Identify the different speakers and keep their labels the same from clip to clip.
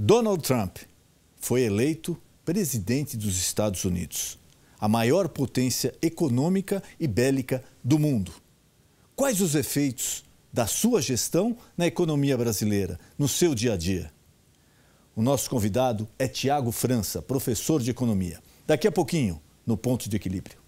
Speaker 1: Donald Trump foi eleito presidente dos Estados Unidos, a maior potência econômica e bélica do mundo. Quais os efeitos da sua gestão na economia brasileira, no seu dia a dia? O nosso convidado é Tiago França, professor de economia. Daqui a pouquinho, no Ponto de Equilíbrio.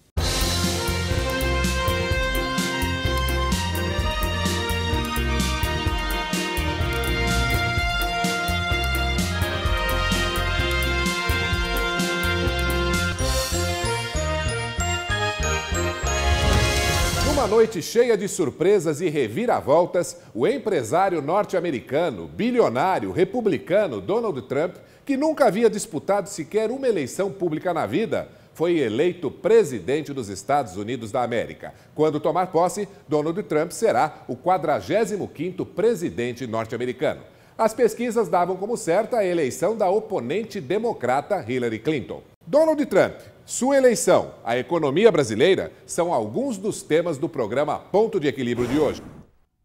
Speaker 2: Numa noite cheia de surpresas e reviravoltas, o empresário norte-americano, bilionário, republicano Donald Trump, que nunca havia disputado sequer uma eleição pública na vida, foi eleito presidente dos Estados Unidos da América. Quando tomar posse, Donald Trump será o 45º presidente norte-americano. As pesquisas davam como certa a eleição da oponente democrata Hillary Clinton. Donald Trump, sua eleição, a economia brasileira, são alguns dos temas do programa Ponto de Equilíbrio de hoje.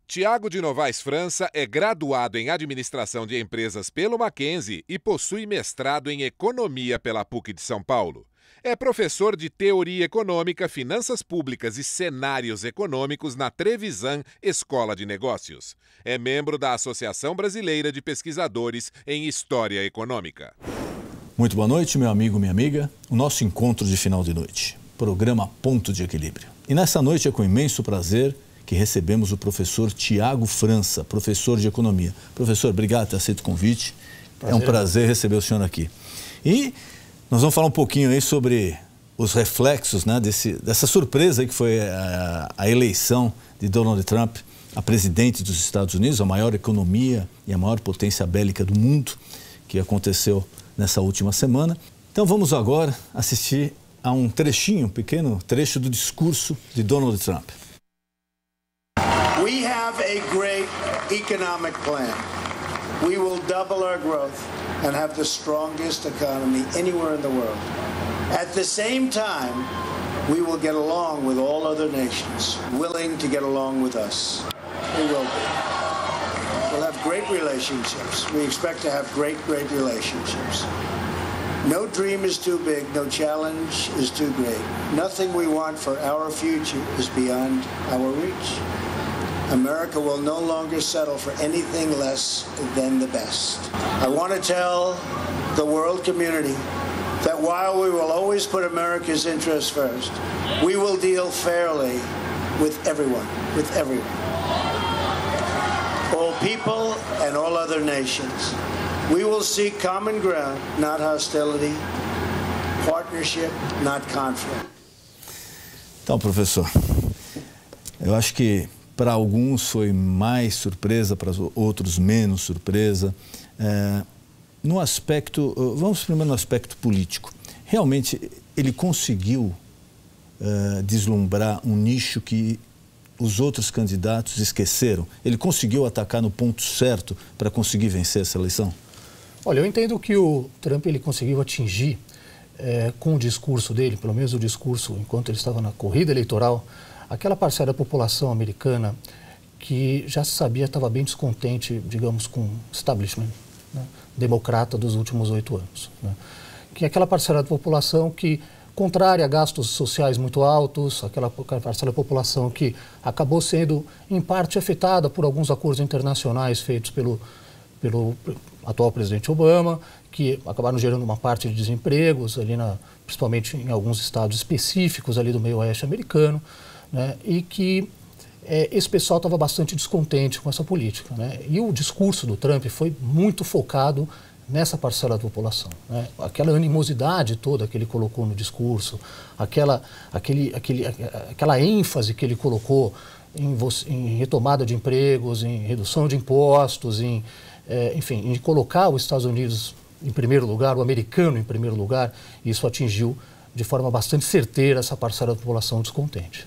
Speaker 2: Tiago de Novaes França é graduado em Administração de Empresas pelo Mackenzie e possui mestrado em Economia pela PUC de São Paulo. É professor de Teoria Econômica, Finanças Públicas e Cenários Econômicos na Trevisan Escola de Negócios. É membro da Associação Brasileira de Pesquisadores em História Econômica.
Speaker 1: Muito boa noite, meu amigo, minha amiga. O nosso encontro de final de noite, programa Ponto de Equilíbrio. E nessa noite é com imenso prazer que recebemos o professor Tiago França, professor de economia. Professor, obrigado por ter aceito o convite. É um prazer receber o senhor aqui. E nós vamos falar um pouquinho aí sobre os reflexos, né, dessa surpresa aí que foi a eleição de Donald Trump a presidente dos Estados Unidos, a maior economia e a maior potência bélica do mundo, que aconteceu nessa última semana. Então vamos agora assistir a um trechinho, um pequeno trecho do discurso de Donald Trump.
Speaker 3: We have a great economic plan. We will double our growth and have the strongest economy anywhere in the world. At the same time, we will get along with all other nations, willing to get along with us. We will be. We'll have great relationships. We expect to have great relationships. No dream is too big, no challenge is too great. Nothing we want for our future is beyond our reach. America will no longer settle for anything less than the best. I want to tell the world community that while we will always put America's interests first, we will deal fairly with everyone, all people and all other nations. We will seek common ground, not hostility, partnership, not conflict.
Speaker 1: Então, professor, eu acho que para alguns foi mais surpresa, para outros menos surpresa. No aspecto, vamos primeiro no aspecto político. Realmente ele conseguiu deslumbrar um nicho que os outros candidatos esqueceram? Ele conseguiu atacar no ponto certo para conseguir vencer essa eleição?
Speaker 4: Olha, eu entendo que o Trump ele conseguiu atingir com o discurso dele, pelo menos o discurso enquanto ele estava na corrida eleitoral, aquela parcela da população americana que já se sabia estava bem descontente, digamos, com o establishment, né, democrata dos últimos 8 anos. Né? Que é aquela parcela da população que, contrária a gastos sociais muito altos, aquela parcela da população que acabou sendo, em parte, afetada por alguns acordos internacionais feitos pelo atual presidente Obama, que acabaram gerando uma parte de desempregos, ali principalmente em alguns estados específicos ali do meio oeste americano, né, e que esse pessoal estava bastante descontente com essa política. Né, e o discurso do Trump foi muito focado nessa parcela da população. Né, aquela animosidade toda que ele colocou no discurso, aquela ênfase que ele colocou em retomada de empregos, em redução de impostos, enfim, em colocar os Estados Unidos em primeiro lugar, o americano em primeiro lugar, isso atingiu de forma bastante certeira essa parcela da população descontente.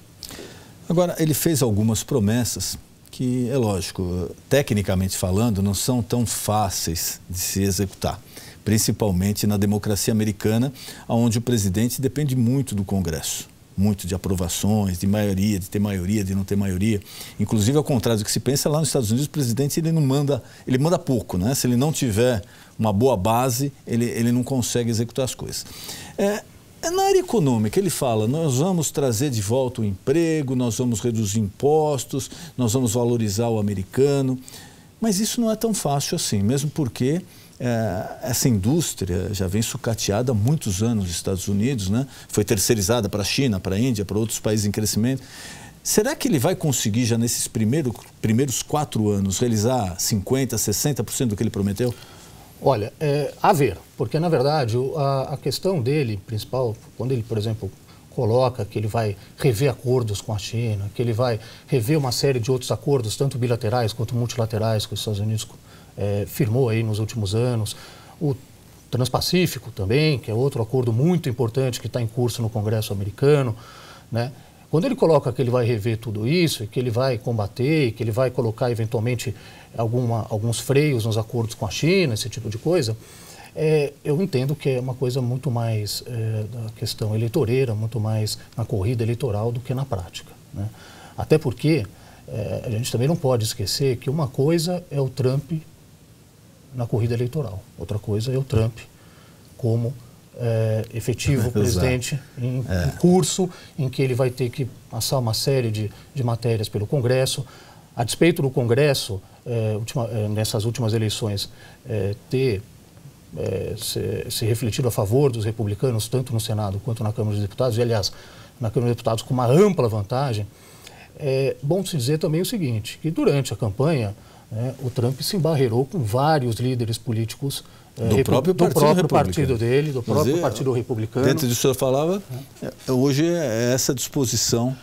Speaker 1: Agora, ele fez algumas promessas que, é lógico, tecnicamente falando, não são tão fáceis de se executar, principalmente na democracia americana, onde o presidente depende muito do Congresso, muito de aprovações, de maioria, de ter maioria, de não ter maioria. Inclusive, ao contrário do que se pensa, lá nos Estados Unidos o presidente ele manda pouco, né? Se ele não tiver uma boa base, ele não consegue executar as coisas. Na área econômica, ele fala, nós vamos trazer de volta o emprego, nós vamos reduzir impostos, nós vamos valorizar o americano, mas isso não é tão fácil assim, mesmo porque essa indústria já vem sucateada há muitos anos nos Estados Unidos, né? Foi terceirizada para a China, para a Índia, para outros países em crescimento. Será que ele vai conseguir, já nesses primeiros 4 anos, realizar 50%, 60% do que ele prometeu?
Speaker 4: Olha, a ver, porque na verdade a questão dele, principal, quando ele, por exemplo, coloca que ele vai rever acordos com a China, que ele vai rever uma série de outros acordos, tanto bilaterais quanto multilaterais, que os Estados Unidos firmou aí nos últimos anos, o Transpacífico também, que é outro acordo muito importante que está em curso no Congresso americano, né? Quando ele coloca que ele vai rever tudo isso, que ele vai combater, que ele vai colocar eventualmente alguns freios nos acordos com a China, esse tipo de coisa, eu entendo que é uma coisa muito mais da questão eleitoreira, muito mais na corrida eleitoral do que na prática, né? Até porque a gente também não pode esquecer que uma coisa é o Trump na corrida eleitoral, outra coisa é o Trump como efetivo presidente em curso, em que ele vai ter que passar uma série de matérias pelo Congresso. A despeito do Congresso, nessas últimas eleições, se refletido a favor dos republicanos, tanto no Senado quanto na Câmara dos Deputados, e aliás, na Câmara dos Deputados com uma ampla vantagem, é bom se dizer também o seguinte, que durante a campanha, o Trump se embarreirou com vários líderes políticos
Speaker 1: do próprio
Speaker 4: partido dele, do próprio Partido Republicano.
Speaker 1: Dentro disso que o senhor falava, hoje é essa disposição.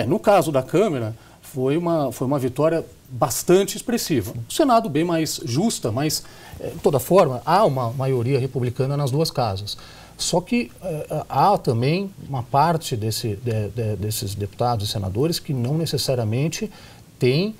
Speaker 4: No caso da Câmara, foi uma vitória bastante expressiva. O Senado bem mais justa, mas, de toda forma, há uma maioria republicana nas duas casas. Só que há também uma parte desses deputados e senadores que não necessariamente tem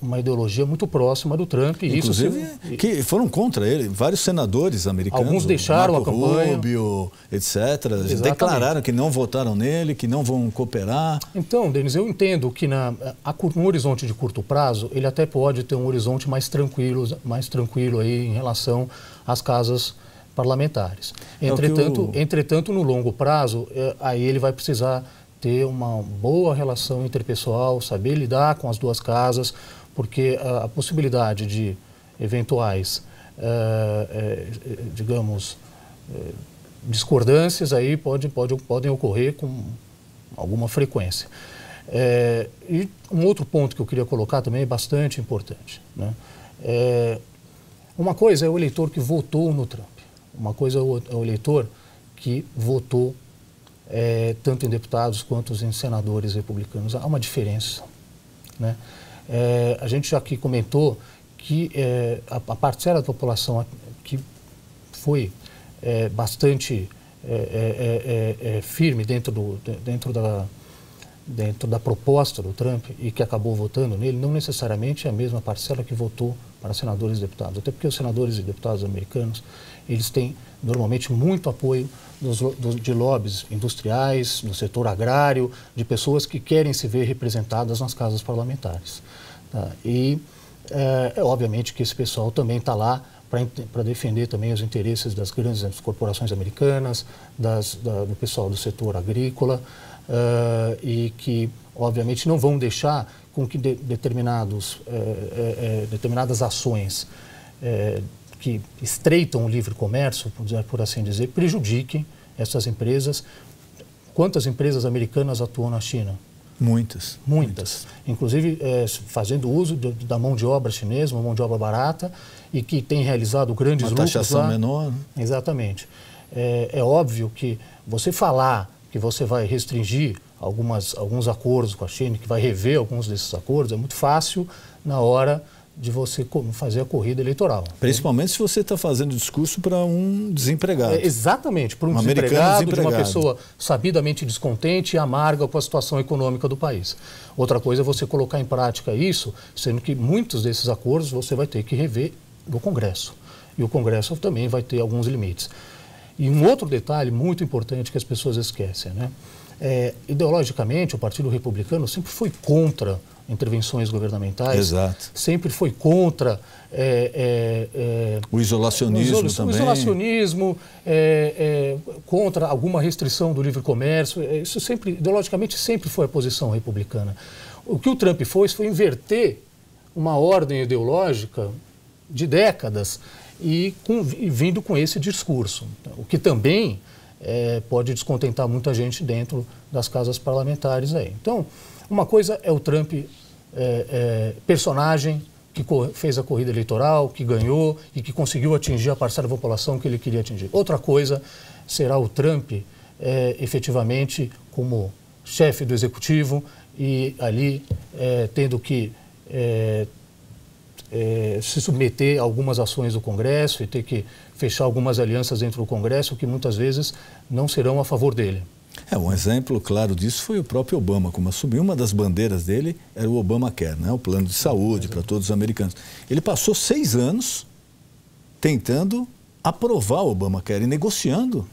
Speaker 4: uma ideologia muito próxima do Trump.
Speaker 1: Inclusive, que foram contra ele, vários senadores americanos.
Speaker 4: Alguns deixaram
Speaker 1: Marco
Speaker 4: a campanha.
Speaker 1: Rubio, etc.
Speaker 4: Exatamente.
Speaker 1: Declararam que não votaram nele, que não vão cooperar.
Speaker 4: Então, Denis, eu entendo que no horizonte de curto prazo, ele até pode ter um horizonte mais tranquilo aí em relação às casas parlamentares. Entretanto, no longo prazo, aí ele vai precisar ter uma boa relação interpessoal, saber lidar com as duas casas, porque a possibilidade de eventuais, digamos, discordâncias aí podem ocorrer com alguma frequência. E um outro ponto que eu queria colocar também é bastante importante, né? Uma coisa é o eleitor que votou no Trump, uma coisa é o eleitor que votou tanto em deputados quanto em senadores republicanos. Há uma diferença, né? A gente já aqui comentou que a parcela da população que foi bastante firme dentro da proposta do Trump e que acabou votando nele, não necessariamente é a mesma parcela que votou para senadores e deputados. Até porque os senadores e deputados americanos, eles têm normalmente muito apoio de lobbies industriais, do setor agrário, de pessoas que querem se ver representadas nas casas parlamentares. Tá? E obviamente que esse pessoal também está lá para defender também os interesses das grandes corporações americanas, do pessoal do setor agrícola, e que obviamente não vão deixar com que determinadas ações que estreitam o livre comércio, por assim dizer, prejudiquem essas empresas. Quantas empresas americanas atuam na China?
Speaker 1: Muitas.
Speaker 4: Inclusive fazendo uso da mão de obra chinesa, uma mão de obra barata, e que tem realizado grandes lucros lá. Uma taxação
Speaker 1: menor. Né?
Speaker 4: Exatamente. É óbvio que você falar que você vai restringir alguns acordos com a China, que vai rever alguns desses acordos, é muito fácil na hora de você fazer a corrida eleitoral.
Speaker 1: Principalmente se você está fazendo discurso para um desempregado.
Speaker 4: Exatamente, para um desempregado, de uma pessoa sabidamente descontente e amarga com a situação econômica do país. Outra coisa é você colocar em prática isso, sendo que muitos desses acordos você vai ter que rever no Congresso. E o Congresso também vai ter alguns limites. E um outro detalhe muito importante que as pessoas esquecem, né? Ideologicamente, o Partido Republicano sempre foi contra intervenções governamentais.
Speaker 1: Exato.
Speaker 4: Sempre foi contra
Speaker 1: o isolacionismo também.
Speaker 4: O isolacionismo, contra alguma restrição do livre comércio. Isso sempre, ideologicamente, sempre foi a posição republicana. O que o Trump foi inverter uma ordem ideológica de décadas e vindo com esse discurso, o que também pode descontentar muita gente dentro das casas parlamentares aí. Então, uma coisa é o Trump personagem que fez a corrida eleitoral, que ganhou e que conseguiu atingir a parcela da população que ele queria atingir. Outra coisa será o Trump efetivamente como chefe do executivo e ali tendo que se submeter a algumas ações do Congresso e ter que fechar algumas alianças dentro do Congresso que muitas vezes não serão a favor dele.
Speaker 1: Um exemplo claro disso foi o próprio Obama, como assumiu. Uma das bandeiras dele era o Obamacare, né? O plano de saúde para todos os americanos. Ele passou 6 anos tentando aprovar o Obamacare e negociando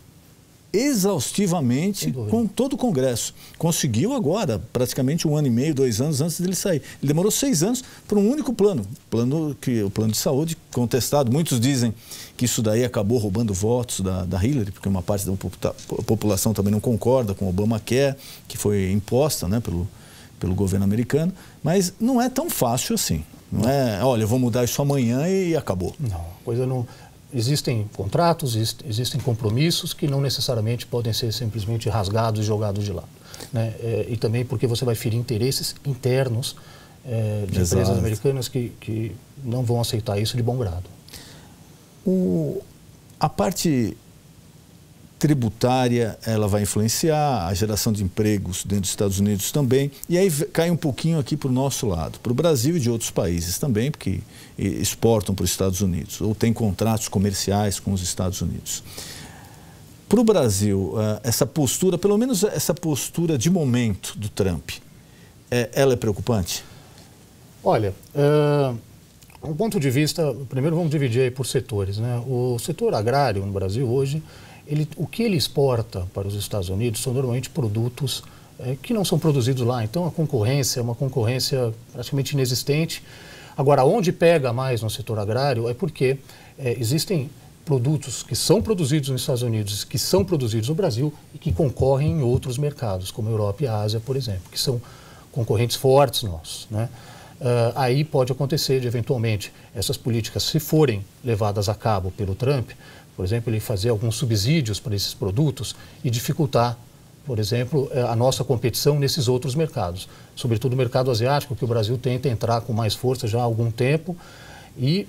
Speaker 1: exaustivamente com todo o Congresso. Conseguiu agora, praticamente 1 ano e meio, 2 anos antes dele sair. Ele demorou 6 anos para um único plano, o plano de saúde contestado. Muitos dizem que isso daí acabou roubando votos da Hillary, porque uma parte da população também não concorda com o Obamacare, que foi imposta, né, pelo governo americano. Mas não é tão fácil assim. Não é, olha, eu vou mudar isso amanhã e acabou.
Speaker 4: Não, a coisa não... Existem contratos, existem compromissos que não necessariamente podem ser simplesmente rasgados e jogados de lado, né? E também porque você vai ferir interesses internos de empresas americanas que não vão aceitar isso de bom grado.
Speaker 1: A parte tributária, ela vai influenciar a geração de empregos dentro dos Estados Unidos também, e aí cai um pouquinho aqui para o nosso lado, para o Brasil e de outros países também, porque exportam para os Estados Unidos, ou têm contratos comerciais com os Estados Unidos. Para o Brasil, essa postura, pelo menos essa postura de momento do Trump, ela é preocupante?
Speaker 4: Olha, um ponto de vista, primeiro vamos dividir aí por setores, né? O setor agrário no Brasil hoje, o que ele exporta para os Estados Unidos são normalmente produtos que não são produzidos lá. Então a concorrência é uma concorrência praticamente inexistente. Agora, onde pega mais no setor agrário é porque existem produtos que são produzidos nos Estados Unidos, que são produzidos no Brasil e que concorrem em outros mercados, como a Europa e a Ásia, por exemplo, que são concorrentes fortes nossos, né? Aí pode acontecer de, eventualmente, essas políticas, se forem levadas a cabo pelo Trump, por exemplo, ele fazer alguns subsídios para esses produtos e dificultar, por exemplo, a nossa competição nesses outros mercados, sobretudo o mercado asiático, que o Brasil tenta entrar com mais força já há algum tempo. E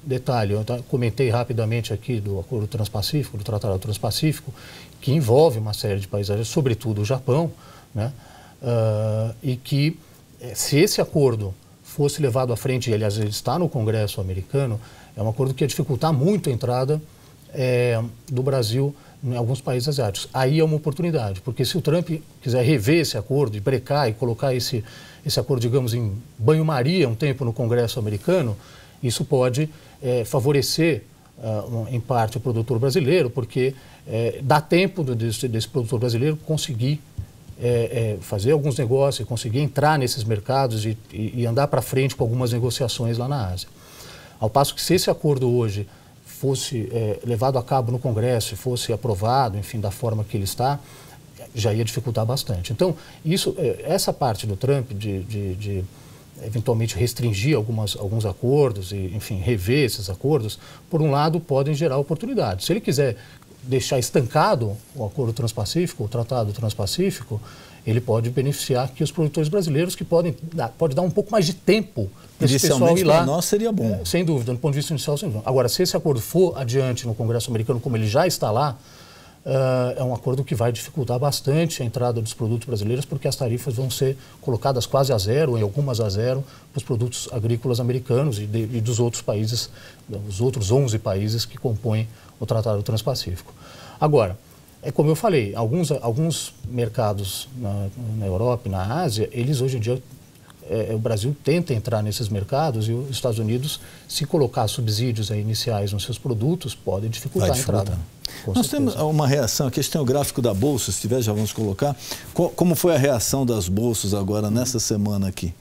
Speaker 4: detalhe, eu comentei rapidamente aqui do Acordo Transpacífico, do Tratado Transpacífico, que envolve uma série de países, sobretudo o Japão, né? E que, se esse acordo fosse levado à frente, e aliás ele está no Congresso americano, é um acordo que ia dificultar muito a entrada do Brasil em alguns países asiáticos. Aí é uma oportunidade, porque se o Trump quiser rever esse acordo, e brecar e colocar esse acordo, digamos, em banho-maria um tempo no Congresso americano, isso pode favorecer, em parte, o produtor brasileiro, porque dá tempo desse produtor brasileiro conseguir fazer alguns negócios, conseguir entrar nesses mercados e andar para frente com algumas negociações lá na Ásia. Ao passo que, se esse acordo hoje fosse levado a cabo no Congresso e fosse aprovado, enfim, da forma que ele está, já ia dificultar bastante. Então, essa parte do Trump de eventualmente restringir alguns acordos e, enfim, rever esses acordos, por um lado, podem gerar oportunidades. Se ele quiser deixar estancado o Acordo Transpacífico, o Tratado Transpacífico, ele pode beneficiar aqui os produtores brasileiros, que pode dar um pouco mais de tempo para esse pessoal ir lá.
Speaker 1: Para nós seria bom.
Speaker 4: Sem dúvida, do ponto de vista inicial, sem dúvida. Agora, se esse acordo for adiante no Congresso americano, como ele já está lá, é um acordo que vai dificultar bastante a entrada dos produtos brasileiros, porque as tarifas vão ser colocadas quase a zero, em algumas a zero, para os produtos agrícolas americanos e dos outros países, os outros 11 países que compõem o Tratado Transpacífico. Agora, como eu falei, alguns mercados na Europa e na Ásia, eles hoje em dia o Brasil tenta entrar nesses mercados e os Estados Unidos, se colocar subsídios aí iniciais nos seus produtos, pode dificultar a entrada.
Speaker 1: Nós temos uma reação, aqui a gente tem o gráfico da Bolsa, se tiver já vamos colocar. Como foi a reação das bolsas agora nessa semana aqui?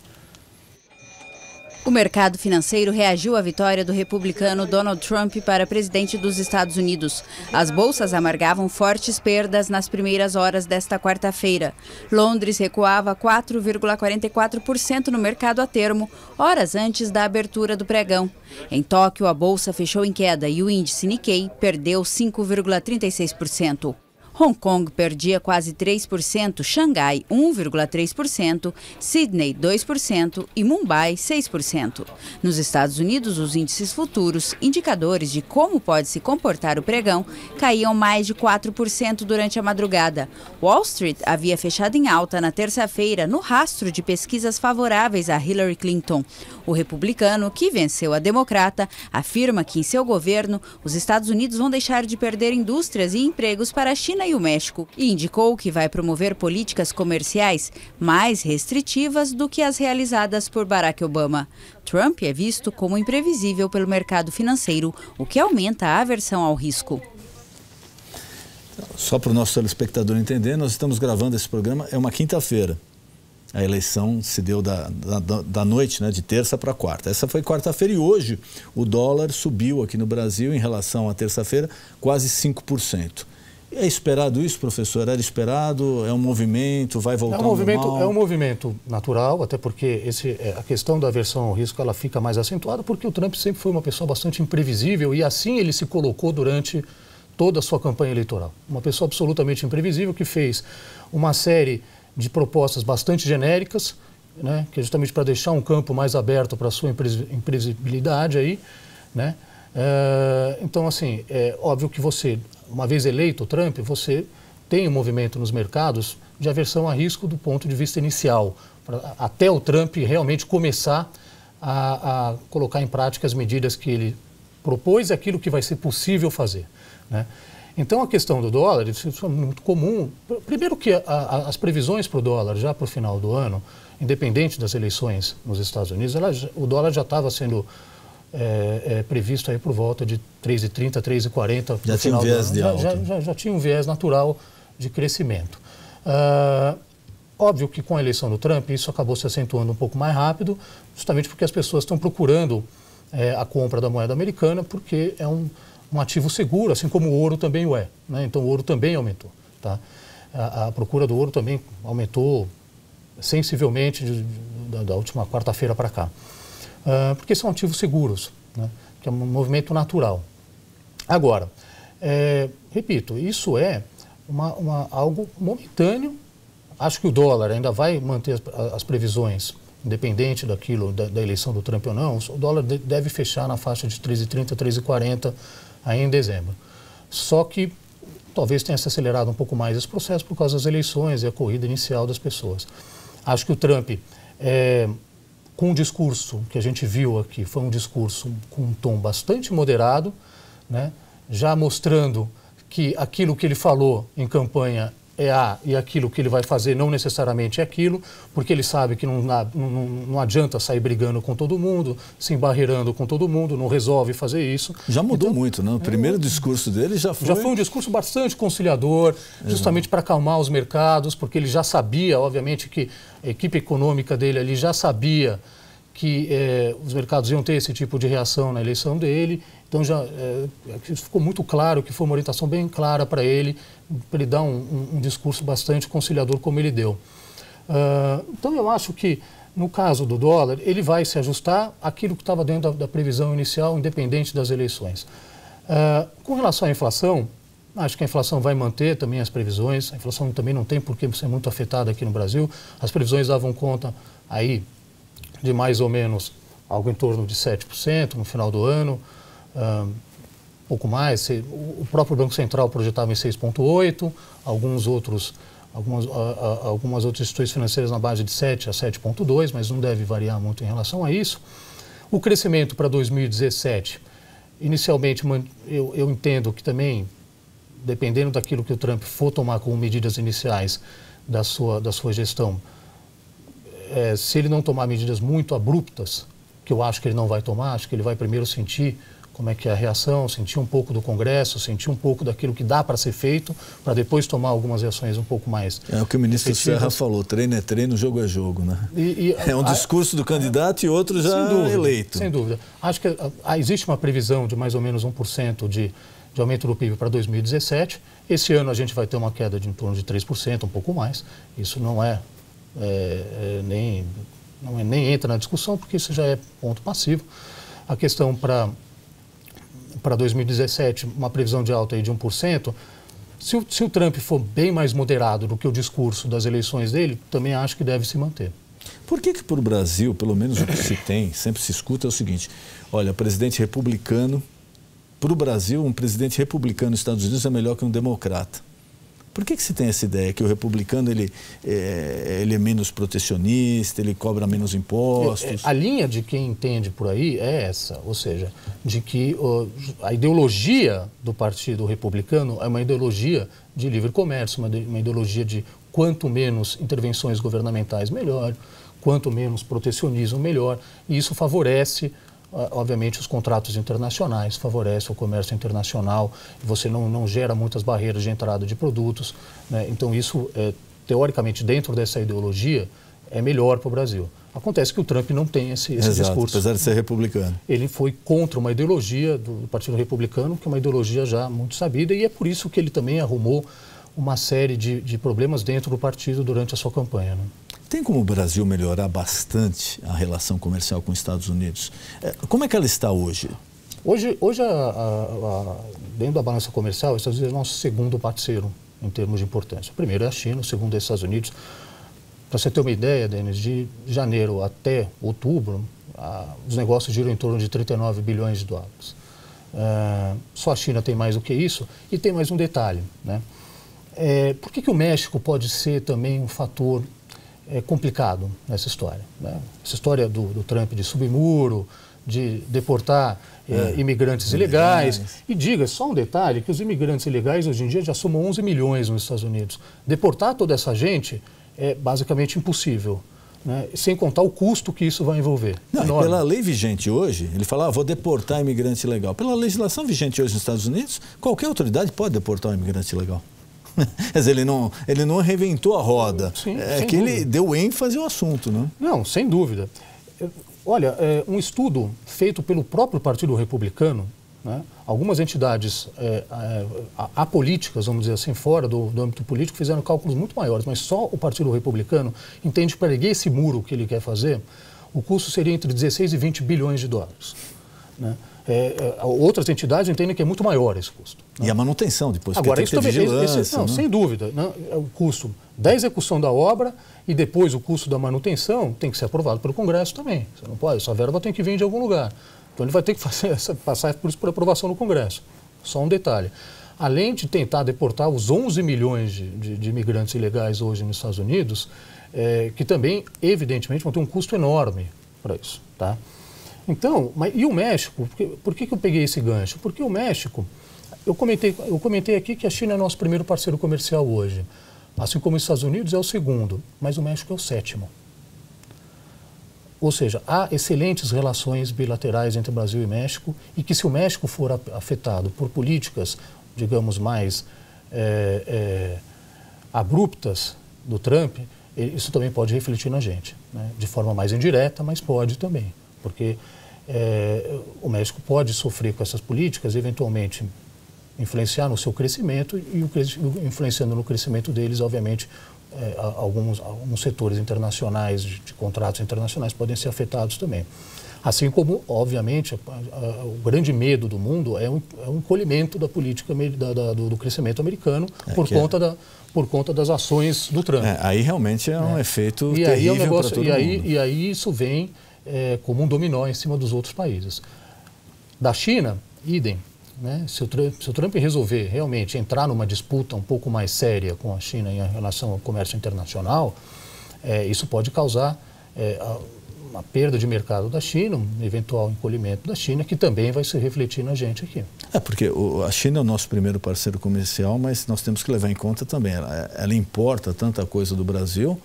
Speaker 5: O mercado financeiro reagiu à vitória do republicano Donald Trump para presidente dos Estados Unidos. As bolsas amargavam fortes perdas nas primeiras horas desta quarta-feira. Londres recuava 4,44% no mercado a termo, horas antes da abertura do pregão. Em Tóquio, a bolsa fechou em queda e o índice Nikkei perdeu 5,36%. Hong Kong perdia quase 3%, Xangai 1,3%, Sydney 2% e Mumbai 6%. Nos Estados Unidos, os índices futuros, indicadores de como pode se comportar o pregão, caíam mais de 4% durante a madrugada. Wall Street havia fechado em alta na terça-feira no rastro de pesquisas favoráveis a Hillary Clinton. O republicano, que venceu a democrata, afirma que em seu governo os Estados Unidos vão deixar de perder indústrias e empregos para a China e o México, e indicou que vai promover políticas comerciais mais restritivas do que as realizadas por Barack Obama. Trump é visto como imprevisível pelo mercado financeiro, o que aumenta a aversão ao risco.
Speaker 1: Só para o nosso telespectador entender, nós estamos gravando esse programa, é uma quinta-feira. A eleição se deu da noite, né, de terça para quarta. Essa foi quarta-feira e hoje o dólar subiu aqui no Brasil em relação à terça-feira quase 5%. É esperado isso, professor? Era esperado? É um movimento? Vai voltar ao normal?
Speaker 4: É um movimento natural, até porque a questão da aversão ao risco ela fica mais acentuada, porque o Trump sempre foi uma pessoa bastante imprevisível e assim ele se colocou durante toda a sua campanha eleitoral. Uma pessoa absolutamente imprevisível que fez uma série de propostas bastante genéricas, né, que é justamente para deixar um campo mais aberto para a sua imprevisibilidade aí, né? Então, assim, é óbvio que você, uma vez eleito o Trump, você tem um movimento nos mercados de aversão a risco do ponto de vista inicial, até o Trump realmente começar a colocar em prática as medidas que ele propôs e aquilo que vai ser possível fazer, né? Então, a questão do dólar, isso é muito comum. Primeiro que as previsões para o dólar já para o final do ano, independente das eleições nos Estados Unidos, o dólar já estava sendo previsto aí por volta de 3,30, 3,40
Speaker 1: já tinha um viés de alta.
Speaker 4: Já tinha um viés natural de crescimento. Óbvio que com a eleição do Trump isso acabou se acentuando um pouco mais rápido, justamente porque as pessoas estão procurando a compra da moeda americana, porque é um ativo seguro, assim como o ouro também o é, né? Então o ouro também aumentou, tá? A procura do ouro também aumentou sensivelmente da última quarta-feira para cá. Porque são ativos seguros, né? Que é um movimento natural. Agora, repito, isso é algo momentâneo. Acho que o dólar ainda vai manter as previsões, independente daquilo, da eleição do Trump ou não. O dólar deve fechar na faixa de 3,30, 3,40 aí em dezembro. Só que talvez tenha se acelerado um pouco mais esse processo por causa das eleições e a corrida inicial das pessoas. Acho que o Trump, com o discurso que a gente viu aqui, foi um discurso com um tom bastante moderado, né? Já mostrando que aquilo que ele falou em campanha é A e aquilo que ele vai fazer não necessariamente é aquilo, porque ele sabe que não adianta sair brigando com todo mundo, se embarreirando com todo mundo, não resolve fazer isso.
Speaker 1: Já mudou muito, né? O primeiro discurso dele já foi
Speaker 4: um discurso bastante conciliador, justamente para acalmar os mercados, porque ele já sabia, obviamente, que a equipe econômica dele ali já sabia que os mercados iam ter esse tipo de reação na eleição dele. Então já ficou muito claro que foi uma orientação bem clara para ele dar um discurso bastante conciliador como ele deu. Então eu acho que no caso do dólar ele vai se ajustar àquilo que estava dentro da previsão inicial, independente das eleições. Com relação à inflação, acho que a inflação vai manter também as previsões. A inflação também não tem por que ser muito afetada aqui no Brasil. As previsões davam conta aí de mais ou menos algo em torno de 7% no final do ano. Pouco mais, o próprio Banco Central projetava em 6,8%, algumas outras instituições financeiras na base de 7 a 7,2%, mas não deve variar muito em relação a isso. O crescimento para 2017, inicialmente eu entendo que também, dependendo daquilo que o Trump for tomar como medidas iniciais da sua gestão, se ele não tomar medidas muito abruptas, que eu acho que ele não vai tomar, acho que ele vai primeiro sentir como é que é a reação, sentir um pouco do Congresso, sentir um pouco daquilo que dá para ser feito, para depois tomar algumas reações um pouco mais
Speaker 1: É o que o ministro
Speaker 4: efetivas.
Speaker 1: Serra falou, treino é treino, jogo é jogo, né? É um discurso do candidato e outro já eleito.
Speaker 4: Sem dúvida. Acho que existe uma previsão de mais ou menos 1% de aumento do PIB para 2017. Esse ano a gente vai ter uma queda de em torno de 3%, um pouco mais. Isso nem entra na discussão, porque isso já é ponto passivo. A questão para 2017, uma previsão de alta aí de 1%, se o Trump for bem mais moderado do que o discurso das eleições dele, também acho que deve se manter.
Speaker 1: Por que para o Brasil, pelo menos o que se tem, sempre se escuta é o seguinte, olha, presidente republicano, para o Brasil, um presidente republicano nos Estados Unidos é melhor que um democrata. Por que se tem essa ideia que o republicano ele é menos protecionista, ele cobra menos impostos?
Speaker 4: A linha de quem entende por aí é essa, ou seja, de que a ideologia do Partido Republicano é uma ideologia de livre comércio, uma ideologia de quanto menos intervenções governamentais melhor, quanto menos protecionismo melhor, e isso favorece obviamente os contratos internacionais, favorece o comércio internacional, você não gera muitas barreiras de entrada de produtos, né? Então isso, teoricamente, dentro dessa ideologia, é melhor para o Brasil. Acontece que o Trump não tem esse discurso.
Speaker 1: Apesar de ser republicano.
Speaker 4: Ele foi contra uma ideologia do Partido Republicano, que é uma ideologia já muito sabida, e é por isso que ele também arrumou uma série de problemas dentro do partido durante a sua campanha, né?
Speaker 1: Tem como o Brasil melhorar bastante a relação comercial com os Estados Unidos? Como é que ela está hoje?
Speaker 4: Hoje dentro da balança comercial, os Estados Unidos é o nosso segundo parceiro em termos de importância. O primeiro é a China, o segundo é os Estados Unidos. Para você ter uma ideia, Denis, de janeiro até outubro, os negócios giram em torno de 39 bilhões de dólares. Só a China tem mais do que isso, e tem mais um detalhe, né? Por que o México pode ser também um fator complicado nessa história, né? Essa história do Trump de subir muro, de deportar imigrantes ilegais. E diga, só um detalhe, que os imigrantes ilegais hoje em dia já somam 11 milhões nos Estados Unidos. Deportar toda essa gente é basicamente impossível, né? Sem contar o custo que isso vai envolver.
Speaker 1: Não, pela lei vigente hoje, ele fala, vou deportar imigrante ilegal. Pela legislação vigente hoje nos Estados Unidos, qualquer autoridade pode deportar um imigrante ilegal. Quer dizer, ele não reinventou a roda.
Speaker 4: Sim,
Speaker 1: que dúvida. Ele deu ênfase ao assunto, né?
Speaker 4: Não, sem dúvida. Olha, um estudo feito pelo próprio Partido Republicano, né? Algumas entidades apolíticas, vamos dizer assim, fora do âmbito político, fizeram cálculos muito maiores, mas só o Partido Republicano entende que para erguer esse muro que ele quer fazer, o custo seria entre 16 e 20 bilhões de dólares, né? Outras entidades entendem que é muito maior esse custo, né?
Speaker 1: E a manutenção depois,
Speaker 4: agora, isso também,
Speaker 1: vigilância,
Speaker 4: não, sem dúvida, né? O custo da execução da obra e depois o custo da manutenção tem que ser aprovado pelo Congresso também. Você não pode, essa verba tem que vir de algum lugar. Então ele vai ter que passar por isso por aprovação no Congresso. Só um detalhe. Além de tentar deportar os 11 milhões de imigrantes ilegais hoje nos Estados Unidos, que também, evidentemente, vão ter um custo enorme para isso, tá? Então, e o México? Por que eu peguei esse gancho? Porque o México, eu comentei aqui que a China é nosso primeiro parceiro comercial hoje. Assim como os Estados Unidos é o segundo, mas o México é o sétimo. Ou seja, há excelentes relações bilaterais entre Brasil e México, e que se o México for afetado por políticas, digamos, mais abruptas do Trump, isso também pode refletir na gente, né? De forma mais indireta, mas pode também. Porque o México pode sofrer com essas políticas, eventualmente influenciar no seu crescimento e influenciando no crescimento deles, obviamente, alguns setores internacionais, de contratos internacionais, podem ser afetados também. Assim como, obviamente, o grande medo do mundo é um encolhimento da política do crescimento americano por conta das ações do Trump.
Speaker 1: Aí realmente é um efeito terrível para todo mundo.
Speaker 4: E aí isso vem como um dominó em cima dos outros países. Da China, idem, né? Se o Trump resolver realmente entrar numa disputa um pouco mais séria com a China em relação ao comércio internacional, isso pode causar uma perda de mercado da China, um eventual encolhimento da China, que também vai se refletir na gente aqui.
Speaker 1: Porque a China é o nosso primeiro parceiro comercial, mas nós temos que levar em conta também, ela importa tanta coisa do Brasil,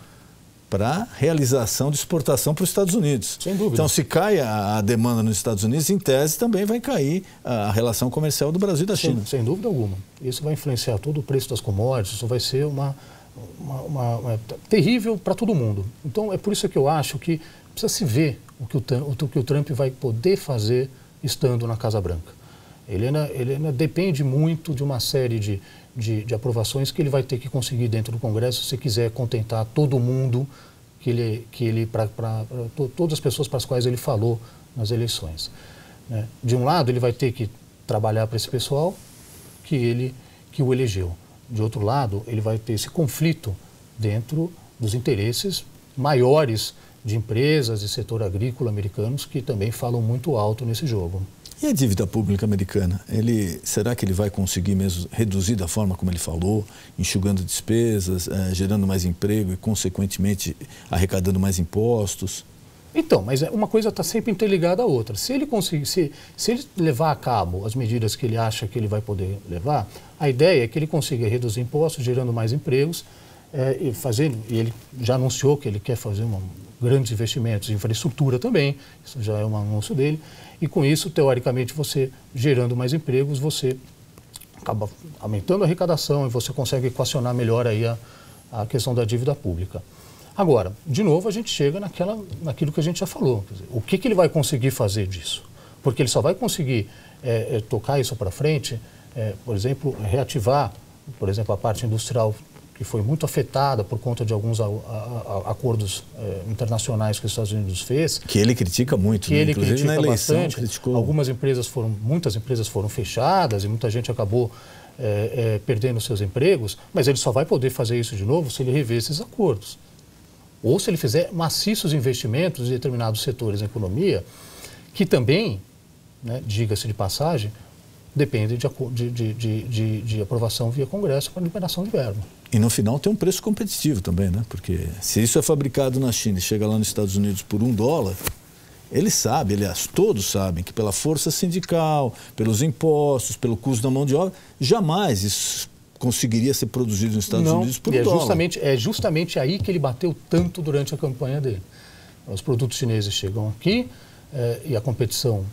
Speaker 1: para realização de exportação para os Estados Unidos.
Speaker 4: Sem dúvida.
Speaker 1: Então, se cai a demanda nos Estados Unidos, em tese também vai cair a relação comercial do Brasil e da China.
Speaker 4: Sem dúvida alguma. Isso vai influenciar todo o preço das commodities, isso vai ser uma terrível para todo mundo. Então, é por isso que eu acho que precisa se ver o que o Trump vai poder fazer estando na Casa Branca. Ele ainda depende muito de uma série de aprovações que ele vai ter que conseguir dentro do Congresso se quiser contentar todo mundo, todas as pessoas para as quais ele falou nas eleições. Né? De um lado, ele vai ter que trabalhar para esse pessoal que o elegeu. De outro lado, ele vai ter esse conflito dentro dos interesses maiores de empresas e setor agrícola americanos que também falam muito alto nesse jogo.
Speaker 1: E a dívida pública americana? Será que ele vai conseguir mesmo reduzir da forma como ele falou, enxugando despesas, gerando mais emprego e, consequentemente, arrecadando mais impostos?
Speaker 4: Então, mas uma coisa está sempre interligada à outra. Se ele conseguir, se ele levar a cabo as medidas que ele acha que ele vai poder levar, a ideia é que ele consiga reduzir impostos, gerando mais empregos, e ele já anunciou que ele quer fazer grandes investimentos em infraestrutura também, isso já é um anúncio dele, e com isso, teoricamente, você gerando mais empregos, você acaba aumentando a arrecadação e você consegue equacionar melhor aí a questão da dívida pública. Agora, de novo, a gente chega naquilo que a gente já falou. Quer dizer, o que ele vai conseguir fazer disso? Porque ele só vai conseguir tocar isso para frente, por exemplo, reativar, por exemplo, a parte industrial que foi muito afetada por conta de alguns acordos internacionais que os Estados Unidos fez.
Speaker 1: Que ele critica muito,
Speaker 4: que
Speaker 1: né?
Speaker 4: ele
Speaker 1: Inclusive
Speaker 4: critica
Speaker 1: na eleição
Speaker 4: bastante.
Speaker 1: criticou.
Speaker 4: Muitas empresas foram fechadas e muita gente acabou perdendo seus empregos, mas ele só vai poder fazer isso de novo se ele rever esses acordos. Ou se ele fizer maciços investimentos em determinados setores da economia, que também, né, diga-se de passagem, depende de aprovação via Congresso para liberação de verba.
Speaker 1: E no final tem um preço competitivo também, né? Porque se isso é fabricado na China e chega lá nos Estados Unidos por $1, ele sabe, aliás, todos sabem que pela força sindical, pelos impostos, pelo custo da mão de obra, jamais isso conseguiria ser produzido nos Estados Unidos por $1.
Speaker 4: É justamente aí que ele bateu tanto durante a campanha dele. Os produtos chineses chegam aqui e a competição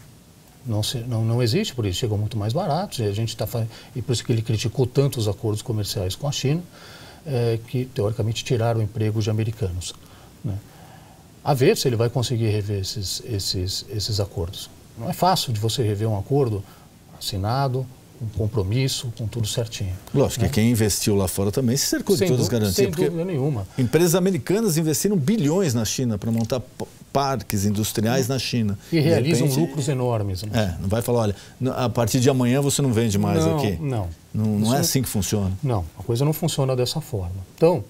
Speaker 4: não existe, por isso chegam muito mais baratos, e por isso que ele criticou tanto os acordos comerciais com a China, que teoricamente tiraram o emprego de americanos. Né? A ver se ele vai conseguir rever esses acordos. Não é fácil de você rever um acordo assinado, um compromisso, com tudo certinho.
Speaker 1: Lógico, que quem investiu lá fora também se cercou de todas as garantias.
Speaker 4: Sem dúvida nenhuma.
Speaker 1: Empresas americanas investiram bilhões na China para montar parques industriais na China.
Speaker 4: E realizam lucros enormes.
Speaker 1: Né? Não vai falar, olha, a partir de amanhã você não vende mais aqui. Não é assim que funciona.
Speaker 4: Não, a coisa não funciona dessa forma. Então,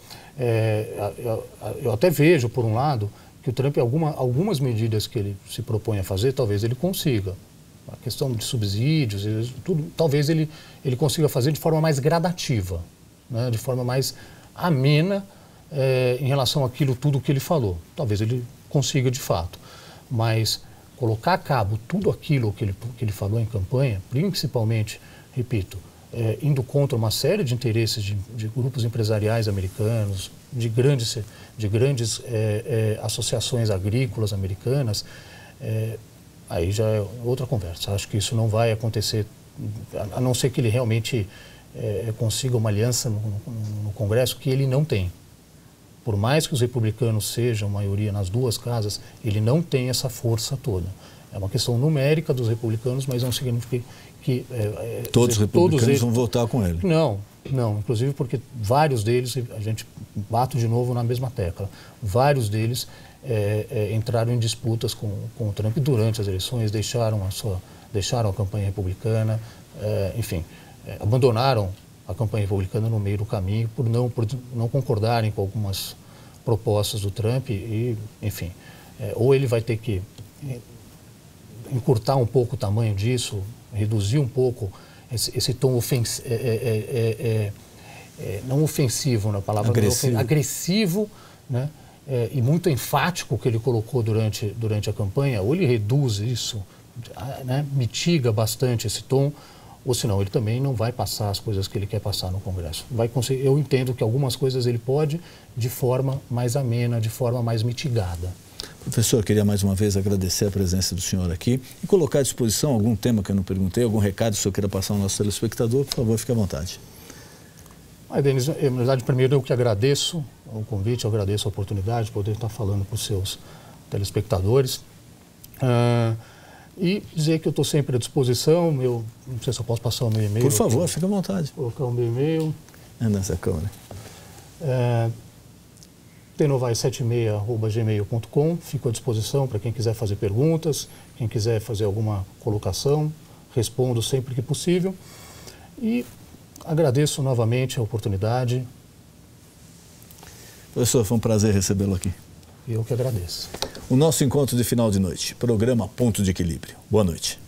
Speaker 4: eu até vejo, por um lado, que o Trump, algumas medidas que ele se propõe a fazer, talvez ele consiga. A questão de subsídios, tudo, talvez ele consiga fazer de forma mais gradativa, né? De forma mais amena em relação àquilo tudo que ele falou. Talvez ele consiga de fato, mas colocar a cabo tudo aquilo que ele falou em campanha, principalmente, repito, indo contra uma série de interesses de grupos empresariais americanos, de grandes associações agrícolas americanas, aí já é outra conversa. Acho que isso não vai acontecer, a não ser que ele realmente consiga uma aliança no Congresso que ele não tem. Por mais que os republicanos sejam maioria nas duas casas, ele não tem essa força toda. É uma questão numérica dos republicanos, mas não significa que...
Speaker 1: todos os republicanos vão votar com ele.
Speaker 4: Não. Inclusive porque vários deles, a gente bate de novo na mesma tecla, vários deles entraram em disputas com o Trump durante as eleições, deixaram a campanha republicana, abandonaram a campanha republicana no meio do caminho por não concordarem com algumas propostas do Trump e, enfim, ou ele vai ter que encurtar um pouco o tamanho disso, reduzir um pouco esse tom não ofensivo, na palavra agressivo, né? E muito enfático que ele colocou durante a campanha, ou ele reduz isso, né? Mitiga bastante esse tom, ou senão ele também não vai passar as coisas que ele quer passar no Congresso. Eu entendo que algumas coisas ele pode de forma mais amena, de forma mais mitigada.
Speaker 1: Professor, queria mais uma vez agradecer a presença do senhor aqui e colocar à disposição algum tema que eu não perguntei, algum recado que o senhor queira passar ao nosso telespectador, por favor, fique à vontade.
Speaker 4: Denis, na verdade, primeiro eu que agradeço o convite, eu agradeço a oportunidade de poder estar falando para os seus telespectadores. E dizer que eu estou sempre à disposição, não sei se eu posso passar o meu e-mail.
Speaker 1: Por favor, fique à vontade.
Speaker 4: Vou colocar o meu e-mail.
Speaker 1: É nessa câmera.
Speaker 4: tnovai76@gmail.com. Fico à disposição para quem quiser fazer perguntas, quem quiser fazer alguma colocação, respondo sempre que possível. E agradeço novamente a oportunidade.
Speaker 1: Professor, foi um prazer recebê-lo aqui.
Speaker 4: Eu que agradeço.
Speaker 1: O nosso encontro de final de noite, programa Ponto de Equilíbrio. Boa noite.